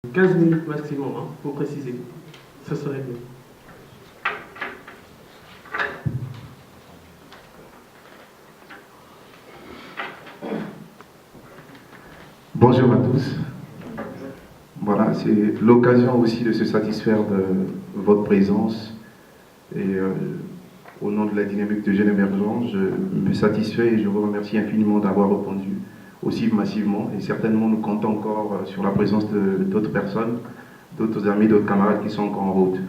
15 minutes maximum, hein, pour préciser. Ça serait bien. Bonjour à tous. Voilà, c'est l'occasion aussi de se satisfaire de votre présence. Et au nom de la dynamique de Jeunes Émergents, je me satisfais et je vous remercie infiniment d'avoir répondu aussi massivement. Et certainement, nous comptons encore sur la présence d'autres personnes, d'autres amis, d'autres camarades qui sont encore en route.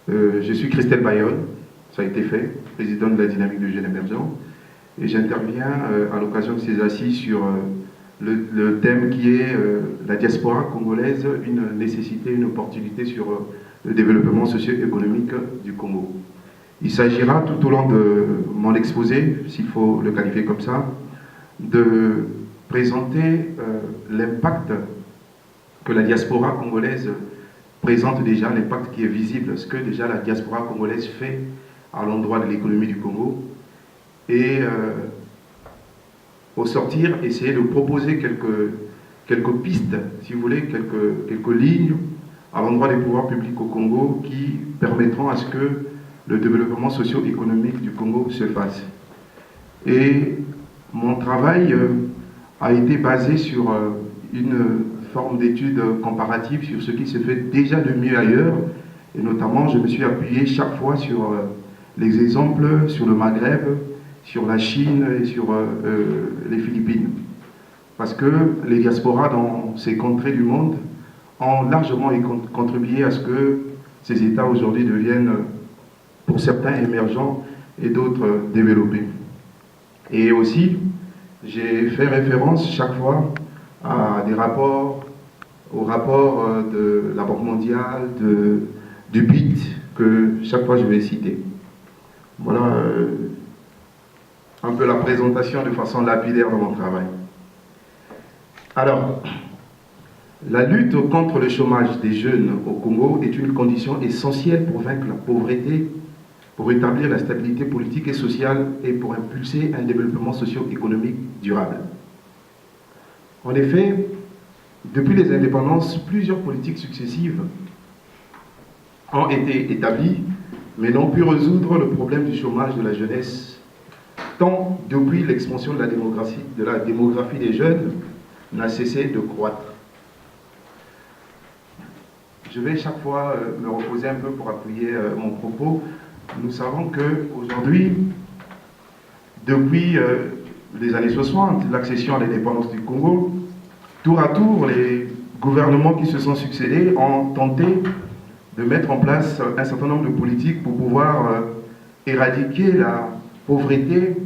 Je suis Christelle Bayonne, ça a été fait, président de la dynamique de Jeunes Émergents. Et j'interviens à l'occasion de ces assises sur le thème qui est la diaspora congolaise, une nécessité, une opportunité sur le développement socio-économique du Congo. Il s'agira tout au long de mon exposé, s'il faut le qualifier comme ça, de présenter l'impact que la diaspora congolaise présente déjà, l'impact qui est visible, ce que déjà la diaspora congolaise fait à l'endroit de l'économie du Congo. Et au sortir, essayer de proposer quelques pistes, si vous voulez, quelques lignes à l'endroit des pouvoirs publics au Congo qui permettront à ce que le développement socio-économique du Congo se fasse. Et mon travail a été basé sur une forme d'étude comparative sur ce qui se fait déjà de mieux ailleurs, et notamment je me suis appuyé chaque fois sur les exemples sur le Maghreb, sur la Chine et sur les Philippines. Parce que les diasporas dans ces contrées du monde ont largement contribué à ce que ces États aujourd'hui deviennent, pour certains, émergents et d'autres développés. Et aussi, j'ai fait référence chaque fois à des rapports, aux rapports de la Banque mondiale, du BIT, que chaque fois je vais citer. Voilà un peu la présentation de façon lapidaire de mon travail. Alors, la lutte contre le chômage des jeunes au Congo est une condition essentielle pour vaincre la pauvreté, pour établir la stabilité politique et sociale et pour impulser un développement socio-économique durable. En effet, depuis les indépendances, plusieurs politiques successives ont été établies, mais n'ont pu résoudre le problème du chômage de la jeunesse, tant depuis l'expansion de la démographie des jeunes n'a cessé de croître. Je vais chaque fois me reposer un peu pour appuyer mon propos. Nous savons qu'aujourd'hui, depuis les années 60, l'accession à l'indépendance du Congo, tour à tour, les gouvernements qui se sont succédés ont tenté de mettre en place un certain nombre de politiques pour pouvoir éradiquer la pauvreté,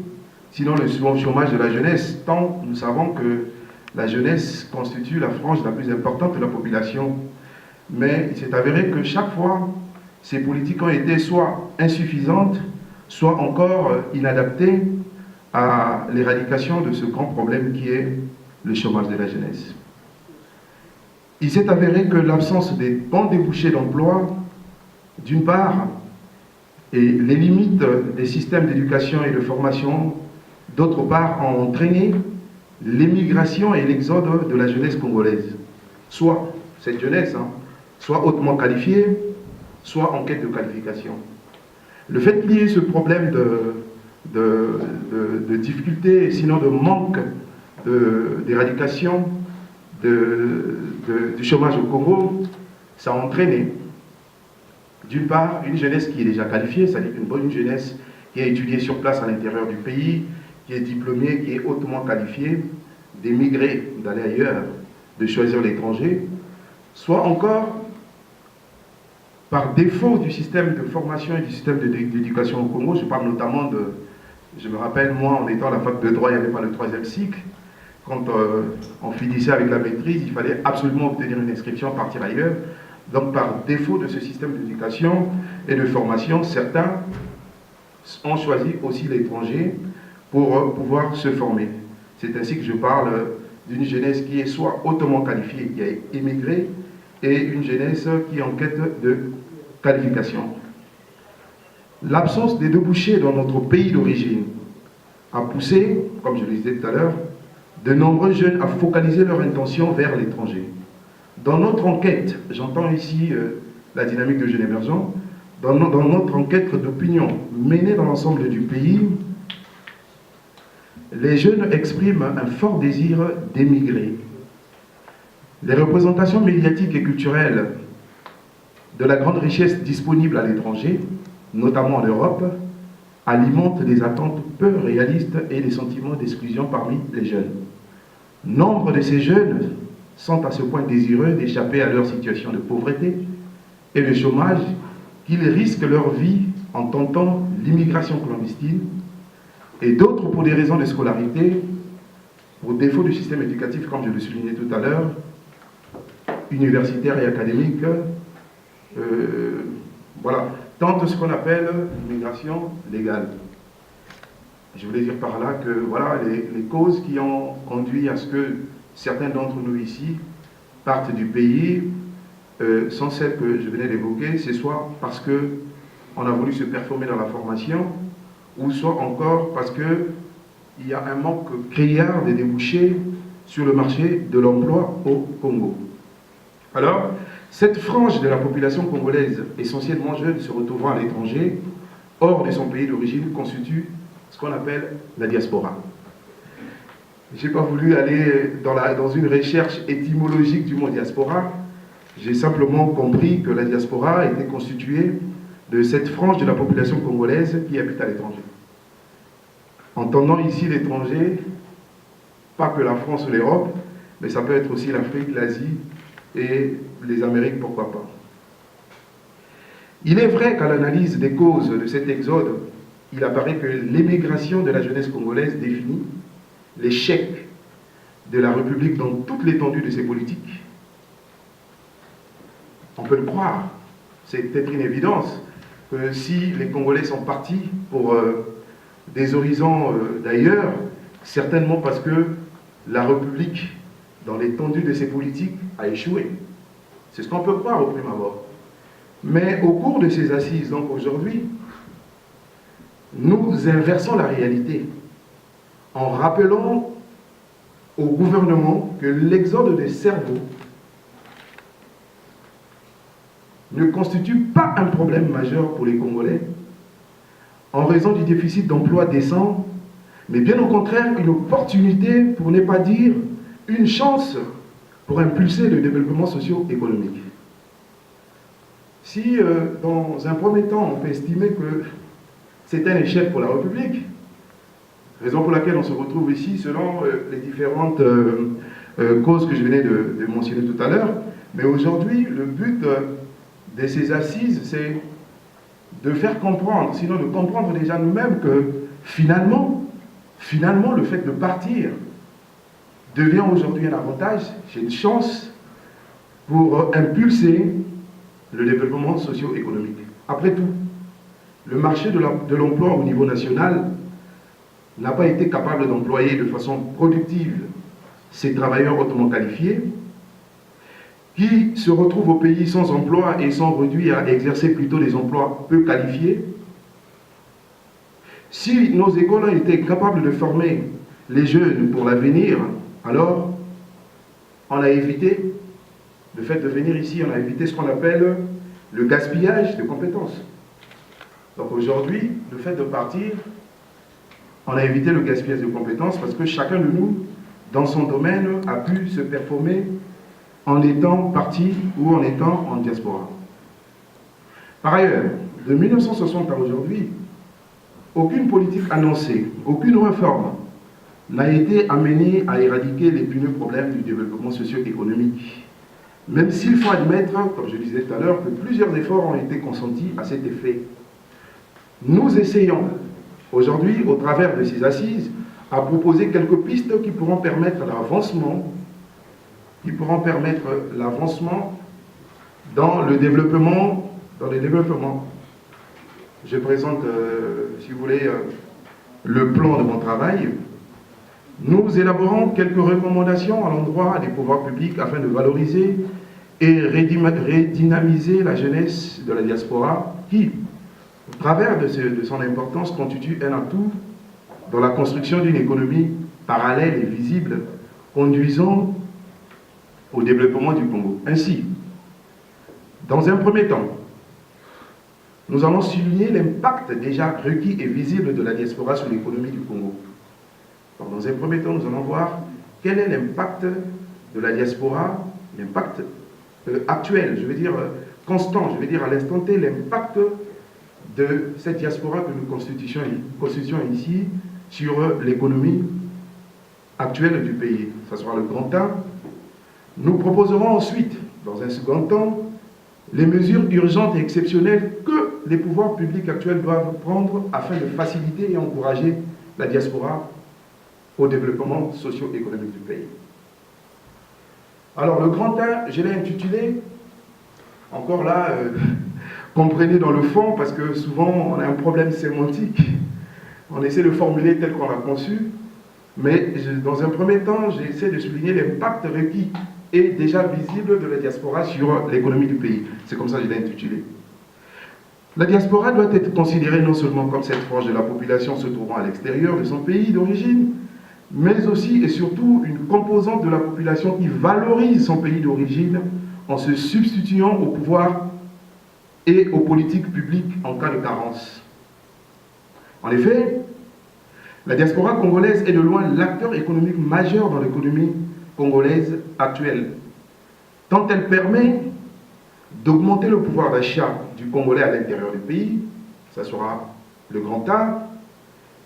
sinon le chômage de la jeunesse, tant nous savons que la jeunesse constitue la frange la plus importante de la population. Mais il s'est avéré que chaque fois, ces politiques ont été soit insuffisantes, soit encore inadaptées à l'éradication de ce grand problème qui est le chômage de la jeunesse. Il s'est avéré que l'absence des bons débouchés d'emploi, d'une part, et les limites des systèmes d'éducation et de formation, d'autre part, ont entraîné l'émigration et l'exode de la jeunesse congolaise. Soit cette jeunesse, soit hautement qualifiée, soit en quête de qualification. Le fait qu'il y ait ce problème de difficulté, sinon de manque d'éradication du chômage au Congo, ça a entraîné, d'une part, une jeunesse qui est déjà qualifiée, c'est-à-dire une bonne jeunesse qui a étudié sur place à l'intérieur du pays, qui est diplômée, qui est hautement qualifiée, d'émigrer, d'aller ailleurs, de choisir l'étranger, soit encore par défaut du système de formation et du système d'éducation au Congo. Je parle notamment de, je me rappelle, moi, en étant à la fac de droit, il n'y avait pas le 3e cycle. Quand on finissait avec la maîtrise, il fallait absolument obtenir une inscription, partir ailleurs. Donc, par défaut de ce système d'éducation et de formation, certains ont choisi aussi l'étranger pour pouvoir se former. C'est ainsi que je parle d'une jeunesse qui est soit hautement qualifiée, qui a émigré, et une jeunesse qui est en quête de qualification. L'absence des débouchés dans notre pays d'origine a poussé, comme je le disais tout à l'heure, de nombreux jeunes à focaliser leur intention vers l'étranger. Dans notre enquête, j'entends ici la dynamique de Jeunes Émergents, dans notre enquête d'opinion menée dans l'ensemble du pays, les jeunes expriment un fort désir d'émigrer. Les représentations médiatiques et culturelles de la grande richesse disponible à l'étranger, notamment en Europe, alimentent des attentes peu réalistes et des sentiments d'exclusion parmi les jeunes. Nombre de ces jeunes sont à ce point désireux d'échapper à leur situation de pauvreté et de chômage qu'ils risquent leur vie en tentant l'immigration clandestine, et d'autres pour des raisons de scolarité, pour défaut du système éducatif, comme je le soulignais tout à l'heure, universitaire et académique, voilà, tentent ce qu'on appelle l'immigration légale. Je voulais dire par là que voilà, les causes qui ont conduit à ce que certains d'entre nous ici partent du pays sont celles que je venais d'évoquer. C'est soit parce qu'on a voulu se performer dans la formation, ou soit encore parce qu'il y a un manque criard de débouchés sur le marché de l'emploi au Congo. Alors, cette frange de la population congolaise, essentiellement jeune, se retrouvant à l'étranger, hors de son pays d'origine, constitue ce qu'on appelle la diaspora. Je n'ai pas voulu aller dans une recherche étymologique du mot diaspora. J'ai simplement compris que la diaspora était constituée de cette frange de la population congolaise qui habite à l'étranger. Entendant ici l'étranger, pas que la France ou l'Europe, mais ça peut être aussi l'Afrique, l'Asie et les Amériques, pourquoi pas. Il est vrai qu'à l'analyse des causes de cet exode, il apparaît que l'émigration de la jeunesse congolaise définit l'échec de la République dans toute l'étendue de ses politiques. On peut le croire, c'est peut-être une évidence que si les Congolais sont partis pour des horizons d'ailleurs, certainement parce que la République, dans l'étendue de ses politiques, a échoué. C'est ce qu'on peut croire au prime abord. Mais au cours de ces assises, donc aujourd'hui, nous inversons la réalité en rappelant au gouvernement que l'exode des cerveaux ne constitue pas un problème majeur pour les Congolais en raison du déficit d'emploi décent, mais bien au contraire une opportunité, pour ne pas dire une chance, pour impulser le développement socio-économique. Si dans un premier temps on peut estimer que c'est un échec pour la République, raison pour laquelle on se retrouve ici selon les différentes causes que je venais de mentionner tout à l'heure, mais aujourd'hui le but de ces assises, c'est de faire comprendre, sinon de comprendre déjà nous-mêmes que finalement, le fait de partir devient aujourd'hui un avantage, c'est une chance pour impulser le développement socio-économique. Après tout, le marché de l'emploi au niveau national n'a pas été capable d'employer de façon productive ces travailleurs hautement qualifiés, qui se retrouvent au pays sans emploi et sont réduits à exercer plutôt des emplois peu qualifiés. Si nos écoles ont été capables de former les jeunes pour l'avenir, alors on a évité, le fait de venir ici, on a évité ce qu'on appelle le gaspillage de compétences. Donc aujourd'hui, le fait de partir, on a évité le gaspillage de compétences parce que chacun de nous, dans son domaine, a pu se performer en étant parti ou en étant en diaspora. Par ailleurs, de 1960 à aujourd'hui, aucune politique annoncée, aucune réforme n'a été amenée à éradiquer l'épineux problème du développement socio-économique. Même s'il faut admettre, comme je disais tout à l'heure, que plusieurs efforts ont été consentis à cet effet. Nous essayons aujourd'hui, au travers de ces assises, à proposer quelques pistes qui pourront permettre l'avancement dans le développement. Je présente, si vous voulez, le plan de mon travail. Nous élaborons quelques recommandations à l'endroit des pouvoirs publics afin de valoriser et redynamiser la jeunesse de la diaspora qui, au travers de son importance, constitue un atout dans la construction d'une économie parallèle et visible, conduisant au développement du Congo. Ainsi, dans un premier temps, nous allons souligner l'impact déjà requis et visible de la diaspora sur l'économie du Congo. Donc, dans un premier temps, nous allons voir quel est l'impact de la diaspora, l'impact actuel, je veux dire constant, je veux dire à l'instant T, l'impact de cette diaspora que nous constituons ici sur l'économie actuelle du pays. Ça sera le grand A. Nous proposerons ensuite, dans un second temps, les mesures urgentes et exceptionnelles que les pouvoirs publics actuels doivent prendre afin de faciliter et encourager la diaspora au développement socio-économique du pays. Alors, le grand A, je l'ai intitulé, encore là, comprenez dans le fond, parce que souvent on a un problème sémantique. On essaie de formuler tel qu'on l'a conçu, mais dans un premier temps, j'essaie de souligner l'impact requis et déjà visible de la diaspora sur l'économie du pays. C'est comme ça que je l'ai intitulé. La diaspora doit être considérée non seulement comme cette frange de la population se trouvant à l'extérieur de son pays d'origine, mais aussi et surtout une composante de la population qui valorise son pays d'origine en se substituant au pouvoir et aux politiques publiques en cas de carence. En effet, la diaspora congolaise est de loin l'acteur économique majeur dans l'économie congolaise actuelle, tant elle permet d'augmenter le pouvoir d'achat du Congolais à l'intérieur du pays, ça sera le grand A,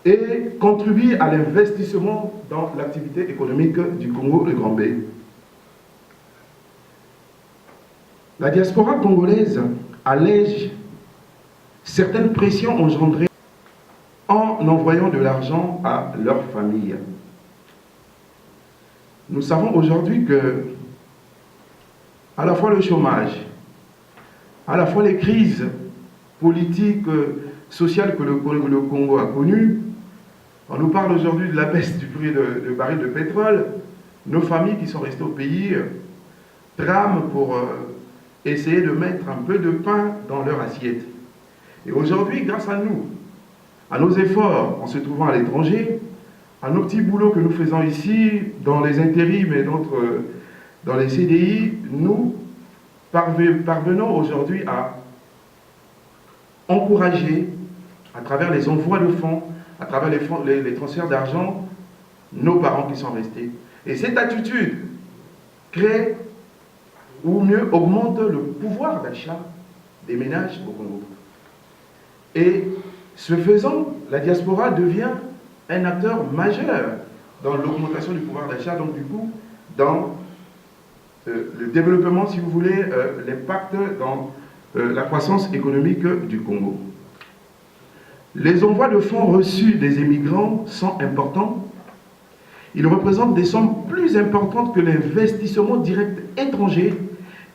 et contribuer à l'investissement dans l'activité économique du Congo, le grand B. La diaspora congolaise allège certaines pressions engendrées en envoyant de l'argent à leur famille. Nous savons aujourd'hui que à la fois le chômage, à la fois les crises politiques, sociales que le Congo a connues, on nous parle aujourd'hui de la baisse du prix de baril de pétrole, nos familles qui sont restées au pays trament pour essayer de mettre un peu de pain dans leur assiette. Et aujourd'hui, grâce à nous, à nos efforts en se trouvant à l'étranger, à nos petits boulots que nous faisons ici, dans les intérims et d'autres, dans les CDI, nous parvenons aujourd'hui à encourager, à travers les envois de fonds, à travers les transferts d'argent, nos parents qui sont restés. Et cette attitude crée, ou mieux augmente le pouvoir d'achat des ménages au Congo. Et ce faisant, la diaspora devient un acteur majeur dans l'augmentation du pouvoir d'achat, donc du coup, dans le développement, si vous voulez, l'impact dans la croissance économique du Congo. Les envois de fonds reçus des émigrants sont importants. Ils représentent des sommes plus importantes que l'investissement direct étranger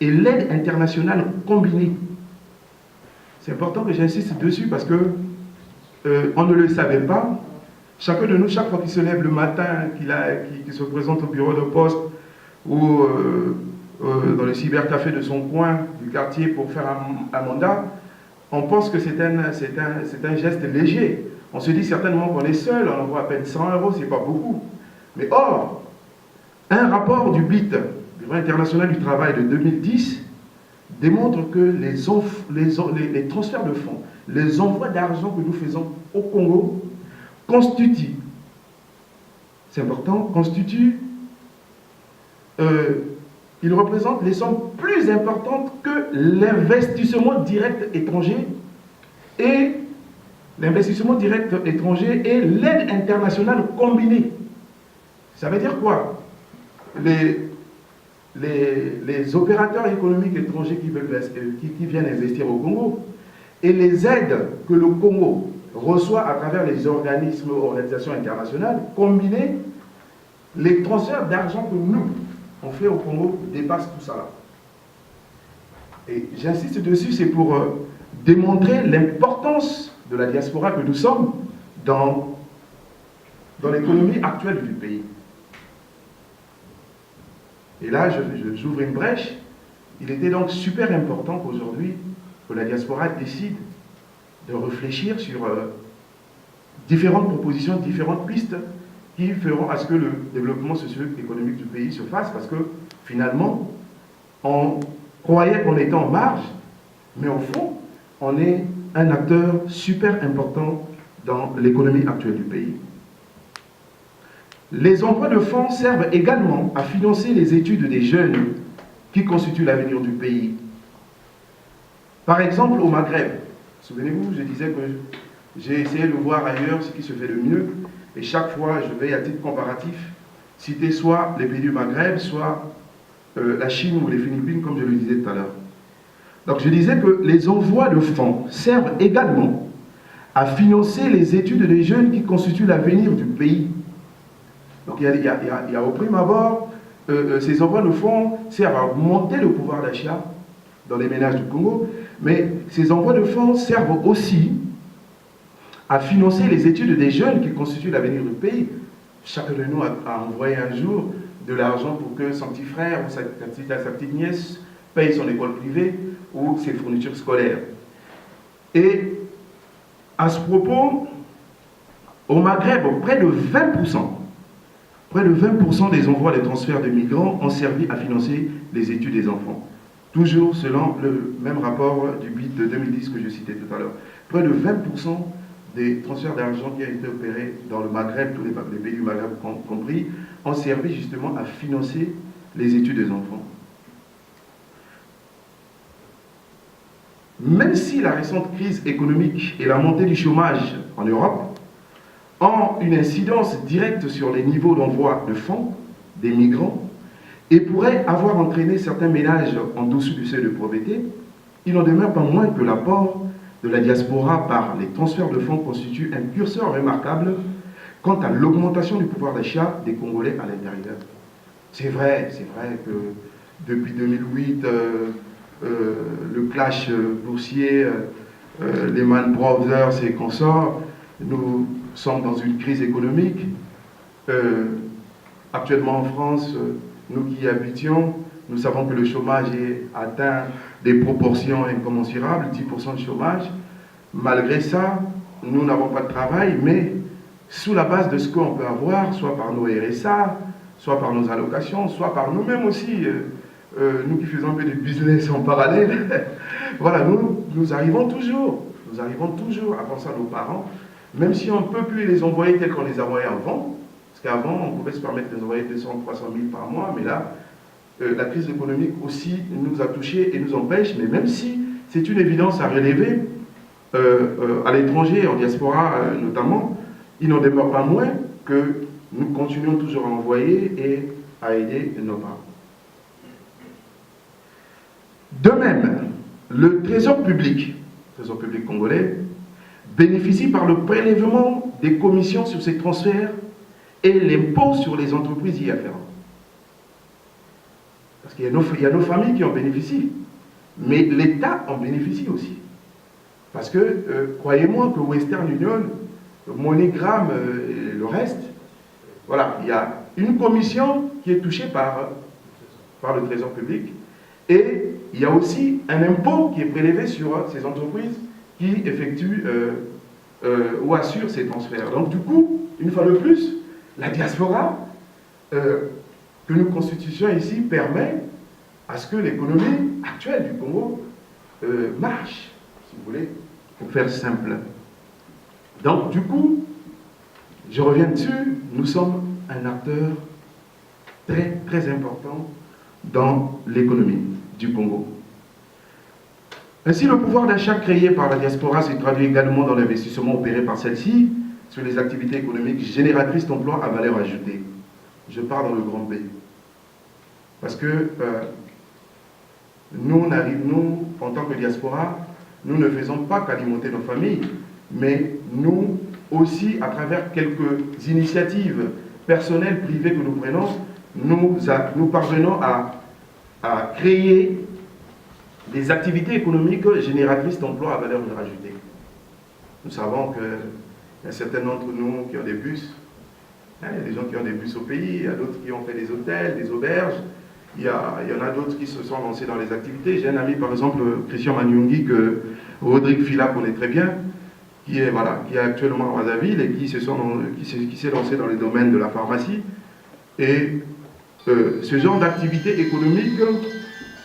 et l'aide internationale combinée. C'est important que j'insiste dessus parce que on ne le savait pas. Chacun de nous, chaque fois qu'il se lève le matin, qu'il se présente au bureau de poste ou dans le cybercafé de son coin, du quartier, pour faire un mandat, on pense que c'est un geste léger. On se dit certainement qu'on est seul, on envoie à peine 100 €, c'est pas beaucoup. Mais or, un rapport du BIT, Bureau international du travail de 2010, démontre que les transferts de fonds, les envois d'argent que nous faisons au Congo constituent, c'est important, ils représentent les sommes plus importantes que l'investissement direct étranger et l'aide internationale combinée. Ça veut dire quoi? Les opérateurs économiques étrangers qui viennent investir au Congo et les aides que le Congo reçoit à travers les organisations internationales combinées, les transferts d'argent que nous, on fait au Congo dépassent tout ça là. Et j'insiste dessus, c'est pour démontrer l'importance de la diaspora que nous sommes dans l'économie actuelle du pays. Et là, j'ouvre une brèche. Il était donc super important qu'aujourd'hui, que la diaspora décide de réfléchir sur différentes propositions, différentes pistes qui feront à ce que le développement socio-économique du pays se fasse, parce que finalement, on croyait qu'on était en marge, mais au fond, on est un acteur super important dans l'économie actuelle du pays. Les envois de fonds servent également à financer les études des jeunes qui constituent l'avenir du pays. Par exemple, au Maghreb, souvenez-vous, je disais que j'ai essayé de voir ailleurs ce qui se fait de mieux, et chaque fois, je vais, à titre comparatif, citer soit les pays du Maghreb, soit la Chine ou les Philippines, comme je le disais tout à l'heure. Donc je disais que les envois de fonds servent également à financer les études des jeunes qui constituent l'avenir du pays. Donc il y a au prime abord, ces envois de fonds servent à augmenter le pouvoir d'achat dans les ménages du Congo, mais ces envois de fonds servent aussi à financer les études des jeunes qui constituent l'avenir du pays. Chacun de nous a envoyé un jour de l'argent pour que son petit frère ou sa petite nièce paye son école privée ou ses fournitures scolaires. Et à ce propos, au Maghreb, près de 20% des envois des transferts de migrants ont servi à financer les études des enfants. Toujours selon le même rapport du BID de 2010 que je citais tout à l'heure. Près de 20% des transferts d'argent qui ont été opérés dans le Maghreb, tous les pays du Maghreb compris, ont servi justement à financer les études des enfants. Même si la récente crise économique et la montée du chômage en Europe ont une incidence directe sur les niveaux d'envoi de fonds des migrants et pourraient avoir entraîné certains ménages en dessous du seuil de pauvreté, il n'en demeure pas moins que l'apport de la diaspora par les transferts de fonds constitue un curseur remarquable quant à l'augmentation du pouvoir d'achat des Congolais à l'intérieur. C'est vrai que depuis 2008, le clash boursier, Lehman Brothers et consorts, nous sommes dans une crise économique. Actuellement en France, nous qui y habitions, nous savons que le chômage atteint des proportions incommensurables, 10% de chômage. Malgré ça, nous n'avons pas de travail, mais sous la base de ce qu'on peut avoir, soit par nos RSA, soit par nos allocations, soit par nous-mêmes aussi, nous qui faisons un peu de business en parallèle, voilà, nous arrivons toujours à penser à nos parents, même si on ne peut plus les envoyer tels qu'on les envoyait avant, parce qu'avant, on pouvait se permettre de les envoyer 200, 300 000 par mois, mais là, la crise économique aussi nous a touchés et nous empêche, mais même si c'est une évidence à relever, à l'étranger, en diaspora notamment, il n'en demeure pas moins que nous continuons toujours à envoyer et à aider nos parents. De même, le trésor public congolais, bénéficie par le prélèvement des commissions sur ces transferts et l'impôt sur les entreprises y afférentes. Parce qu'il y a nos familles qui en bénéficient, mais l'État en bénéficie aussi. Parce que, croyez-moi que Western Union, MoneyGram et le reste, voilà, il y a une commission qui est touchée par le Trésor public, et il y a aussi un impôt qui est prélevé sur ces entreprises qui effectuent ou assurent ces transferts. Donc du coup, une fois de plus, la diaspora que nous constituons ici permet à ce que l'économie actuelle du Congo marche, si vous voulez, pour faire simple. Donc du coup, je reviens dessus, nous sommes un acteur très très important dans l'économie du Congo. Ainsi, le pouvoir d'achat créé par la diaspora se traduit également dans l'investissement opéré par celle-ci sur les activités économiques génératrices d'emplois à valeur ajoutée. Je pars dans le grand B. Parce que nous, en tant que diaspora, nous ne faisons pas qu'alimenter nos familles, mais nous aussi, à travers quelques initiatives personnelles, privées que nous prenons, nous parvenons à créer des activités économiques génératrices d'emplois à valeur ajoutée. Nous savons qu'il y a certains d'entre nous qui ont des bus, il y a des gens qui ont des bus au pays, il y a d'autres qui ont fait des hôtels, des auberges, il y en a d'autres qui se sont lancés dans les activités. J'ai un ami, par exemple, Christian Manyungi, que Rodrigue Fila connaît très bien, qui est actuellement à Brazzaville et qui s'est lancé dans les domaines de la pharmacie. Et ce genre d'activité économique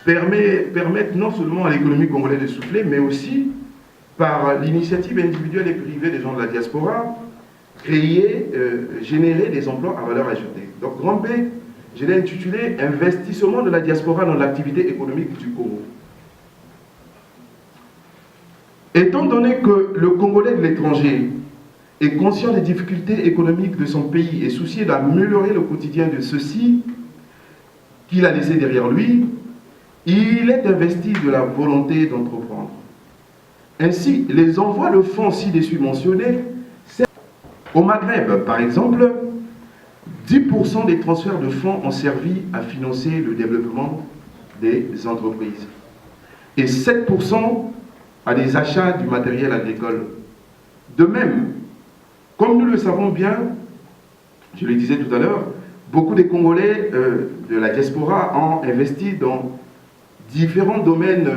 permettent non seulement à l'économie congolaise de souffler, mais aussi, par l'initiative individuelle et privée des gens de la diaspora, générer des emplois à valeur ajoutée. Donc, Grand B, je l'ai intitulé « Investissement de la diaspora dans l'activité économique du Congo ». Étant donné que le Congolais de l'étranger est conscient des difficultés économiques de son pays et soucié d'améliorer le quotidien de ceux-ci qu'il a laissé derrière lui, il est investi de la volonté d'entreprendre. Ainsi, les envois de fonds ci-dessus mentionnés, au Maghreb, par exemple, 10% des transferts de fonds ont servi à financer le développement des entreprises et 7% à des achats du matériel agricole. De même, comme nous le savons bien, je le disais tout à l'heure, beaucoup des Congolais de la diaspora ont investi dans différents domaines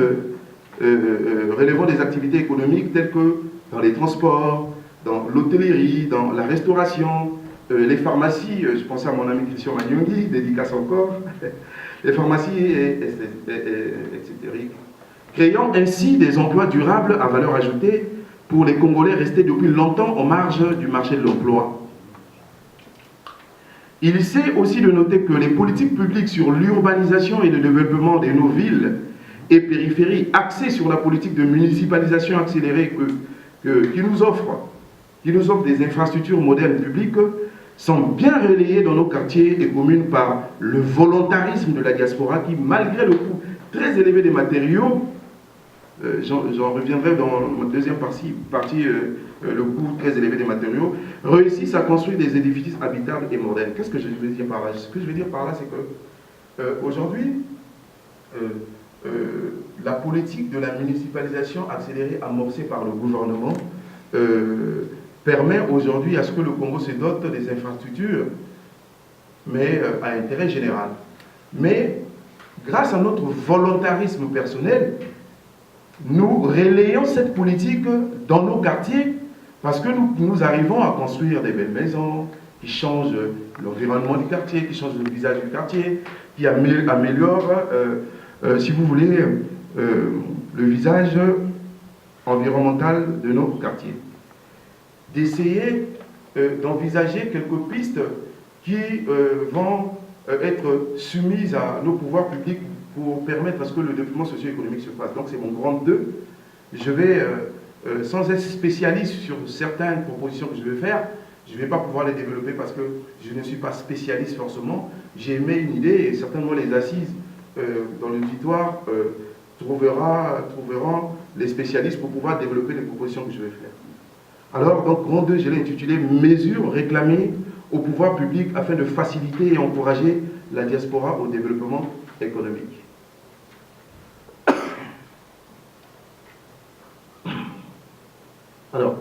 relevant des activités économiques telles que dans les transports, dans l'hôtellerie, dans la restauration, les pharmacies, je pense à mon ami Christian Magnongi, dédicace encore, les pharmacies, etc. Créant ainsi des emplois durables à valeur ajoutée pour les Congolais restés depuis longtemps en marge du marché de l'emploi. Il est aussi de noter que les politiques publiques sur l'urbanisation et le développement de nos villes et périphéries axées sur la politique de municipalisation accélérée qui nous offre des infrastructures modernes publiques sont bien relayées dans nos quartiers et communes par le volontarisme de la diaspora qui, malgré le coût très élevé des matériaux, j'en reviendrai dans ma deuxième partie, le coût très élevé des matériaux, réussissent à construire des édifices habitables et modernes. Qu'est-ce que je veux dire par là? Ce que je veux dire par là, c'est que aujourd'hui, la politique de la municipalisation accélérée amorcée par le gouvernement permet aujourd'hui à ce que le Congo se dote des infrastructures, mais à intérêt général. Mais grâce à notre volontarisme personnel, nous relayons cette politique dans nos quartiers parce que nous arrivons à construire des belles maisons qui changent l'environnement du quartier, qui changent le visage du quartier, qui améliorent, si vous voulez, le visage environnemental de nos quartiers. D'essayer d'envisager quelques pistes qui vont être soumises à nos pouvoirs publics pour permettre à ce que le développement socio-économique se fasse. Donc c'est mon grand 2. Je vais, sans être spécialiste sur certaines propositions que je vais faire, je ne vais pas pouvoir les développer parce que je ne suis pas spécialiste forcément. J'ai aimé une idée et certainement les assises dans l'auditoire trouveront les spécialistes pour pouvoir développer les propositions que je vais faire. Alors, donc, grand 2, je l'ai intitulé « Mesures réclamées au pouvoir public afin de faciliter et encourager la diaspora au développement économique ». Alors,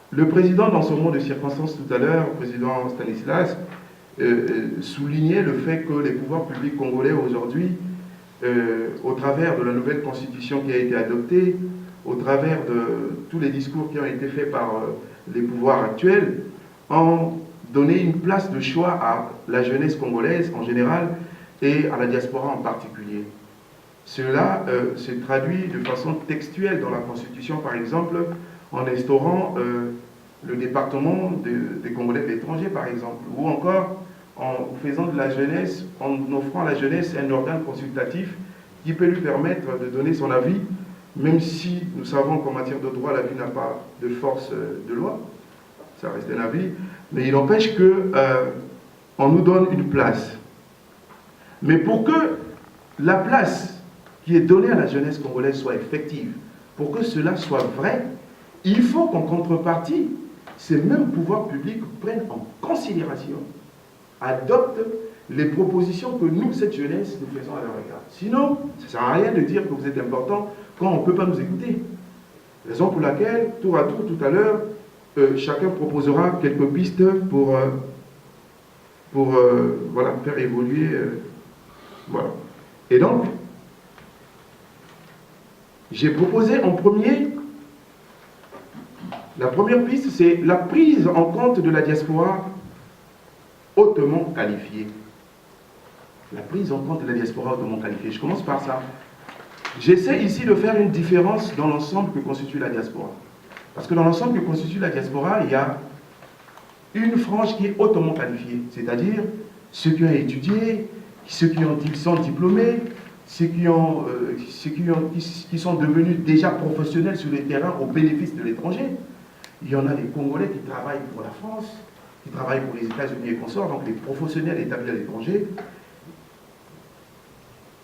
le président, dans son mot de circonstance tout à l'heure, le président Stanislas, soulignait le fait que les pouvoirs publics congolais aujourd'hui, au travers de la nouvelle constitution qui a été adoptée, au travers de tous les discours qui ont été faits par les pouvoirs actuels, ont donné une place de choix à la jeunesse congolaise en général et à la diaspora en particulier. Cela se traduit de façon textuelle dans la Constitution, par exemple, en instaurant le département des Congolais de l'étranger, par exemple, ou encore en faisant de la jeunesse, en offrant à la jeunesse un organe consultatif qui peut lui permettre de donner son avis, même si nous savons qu'en matière de droit, l'avis n'a pas de force de loi, ça reste un avis, mais il n'empêche qu'on nous donne une place. Mais pour que la place qui est donnée à la jeunesse congolaise soit effective, pour que cela soit vrai, il faut qu'en contrepartie, ces mêmes pouvoirs publics prennent en considération, adoptent les propositions que nous, cette jeunesse, nous faisons à leur égard. Sinon, ça ne sert à rien de dire que vous êtes important quand on ne peut pas nous écouter. Raison pour laquelle, tour à tour, tout à l'heure, chacun proposera quelques pistes pour voilà, faire évoluer. Voilà. Et donc, j'ai proposé en premier, la première piste, c'est la prise en compte de la diaspora hautement qualifiée. la prise en compte de la diaspora hautement qualifiée. Je commence par ça. J'essaie ici de faire une différence dans l'ensemble que constitue la diaspora. Parce que dans l'ensemble que constitue la diaspora, il y a une frange qui est hautement qualifiée, c'est-à-dire ceux qui ont étudié, ceux qui sont diplômés, ceux qui sont devenus déjà professionnels sur le terrain au bénéfice de l'étranger. Il y en a des Congolais qui travaillent pour la France, qui travaillent pour les États-Unis et consorts, donc les professionnels établis à l'étranger.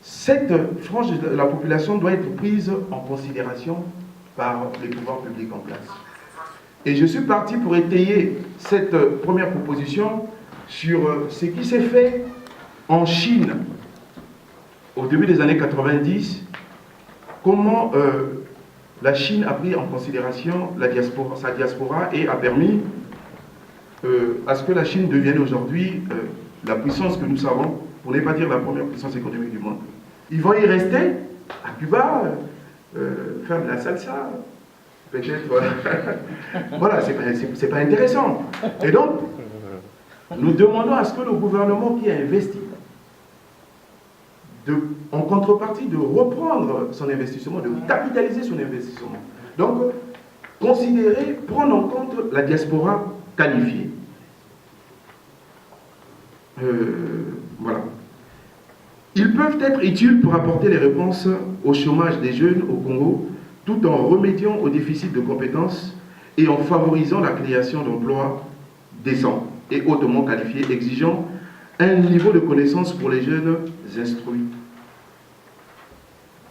Cette frange de la population doit être prise en considération par les pouvoirs publics en place. Et je suis parti pour étayer cette première proposition sur ce qui s'est fait en Chine au début des années 90, comment la Chine a pris en considération sa diaspora et a permis à ce que la Chine devienne aujourd'hui la puissance que nous savons, pour ne pas dire la première puissance économique du monde. Ils vont y rester à Cuba, faire de la salsa, peut-être, voilà, c'est pas intéressant. Et donc, nous demandons à ce que le gouvernement qui a investi, en contrepartie de reprendre son investissement, de capitaliser son investissement. Donc, considérer, prendre en compte la diaspora qualifiée. Voilà. Ils peuvent être utiles pour apporter les réponses au chômage des jeunes au Congo, tout en remédiant au déficit de compétences et en favorisant la création d'emplois décents et hautement qualifiés, exigeant un niveau de connaissance pour les jeunes instruits.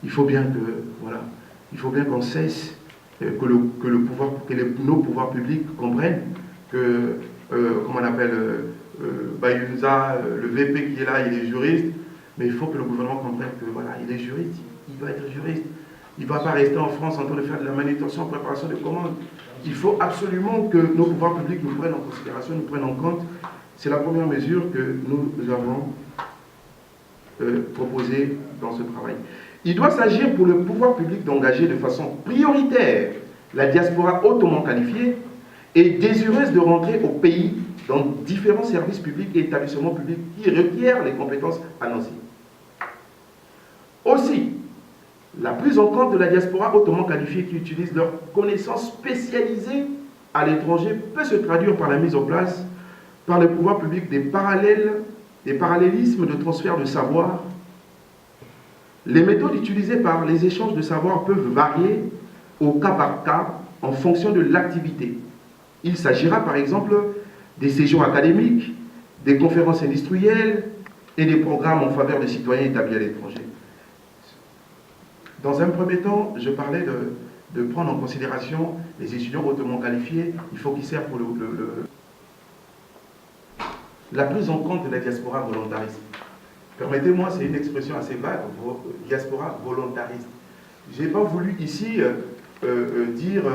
Il faut bien qu'on cesse, que nos pouvoirs publics comprennent que, comment on appelle, Bayunza, le VP qui est là, il est juriste, mais il faut que le gouvernement comprenne que voilà, il est juriste, il doit être juriste. Il ne va pas rester en France en train de faire de la manutention, préparation de commandes. Il faut absolument que nos pouvoirs publics nous prennent en considération, nous prennent en compte. C'est la première mesure que nous avons proposée dans ce travail. Il doit s'agir pour le pouvoir public d'engager de façon prioritaire la diaspora hautement qualifiée et désireuse de rentrer au pays dans différents services publics et établissements publics qui requièrent les compétences annoncées. Aussi, la prise en compte de la diaspora hautement qualifiée qui utilise leurs connaissances spécialisées à l'étranger peut se traduire par la mise en place par le pouvoir public des parallélismes de transfert de savoir. Les méthodes utilisées par les échanges de savoir peuvent varier au cas par cas en fonction de l'activité. Il s'agira par exemple des séjours académiques, des conférences industrielles et des programmes en faveur des citoyens établis à l'étranger. Dans un premier temps, je parlais de prendre en considération les étudiants hautement qualifiés. Il faut qu'ils servent pour la prise en compte de la diaspora volontariste. Permettez-moi, c'est une expression assez vague, diaspora volontariste. Je n'ai pas voulu ici dire, à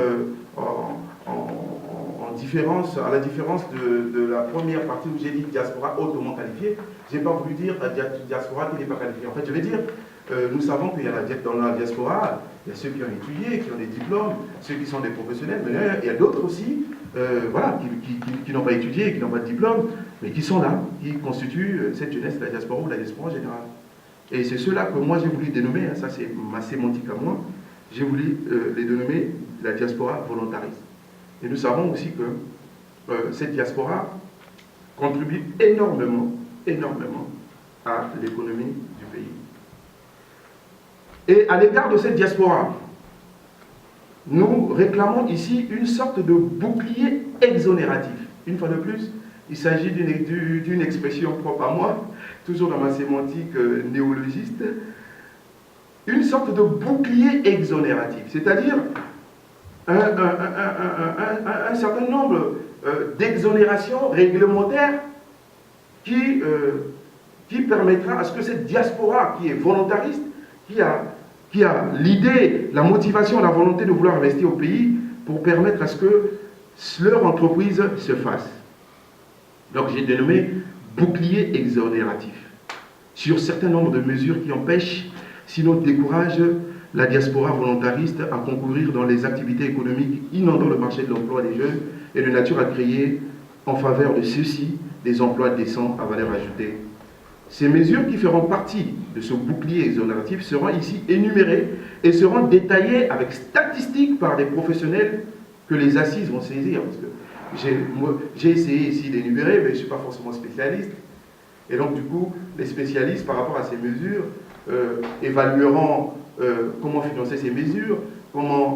la différence de la première partie où j'ai dit diaspora hautement qualifiée, je n'ai pas voulu dire diaspora qui n'est pas qualifiée. En fait, je vais dire, nous savons qu'il y a dans la diaspora, il y a ceux qui ont étudié, qui ont des diplômes, ceux qui sont des professionnels, mais il y a d'autres aussi voilà, qui n'ont pas étudié, qui n'ont pas de diplôme, mais qui sont là, qui constituent cette jeunesse de la diaspora ou de la diaspora en général. Et c'est ceux-là que moi j'ai voulu dénommer, hein, ça c'est ma sémantique à moi, j'ai voulu les dénommer la diaspora volontariste. Et nous savons aussi que cette diaspora contribue énormément à l'économie du pays. Et à l'égard de cette diaspora, nous réclamons ici une sorte de bouclier exonératif. Une fois de plus, il s'agit d'une expression propre à moi, toujours dans ma sémantique néologiste, une sorte de bouclier exonératif, c'est-à-dire un certain nombre d'exonérations réglementaires qui permettra à ce que cette diaspora qui est volontariste, qui a l'idée, la motivation, la volonté de vouloir investir au pays pour permettre à ce que leur entreprise se fasse. Donc j'ai dénommé bouclier exonératif sur un certain nombre de mesures qui empêchent, sinon découragent, la diaspora volontariste à concourir dans les activités économiques inondant le marché de l'emploi des jeunes et de nature à créer en faveur de ceux-ci des emplois décents à valeur ajoutée Ces mesures qui feront partie de ce bouclier exonératif seront ici énumérées et seront détaillées avec statistiques par des professionnels que les assises vont saisir. Parce que j'ai essayé ici d'énumérer, mais je ne suis pas forcément spécialiste. Et donc, du coup, les spécialistes, par rapport à ces mesures, évalueront comment financer ces mesures, comment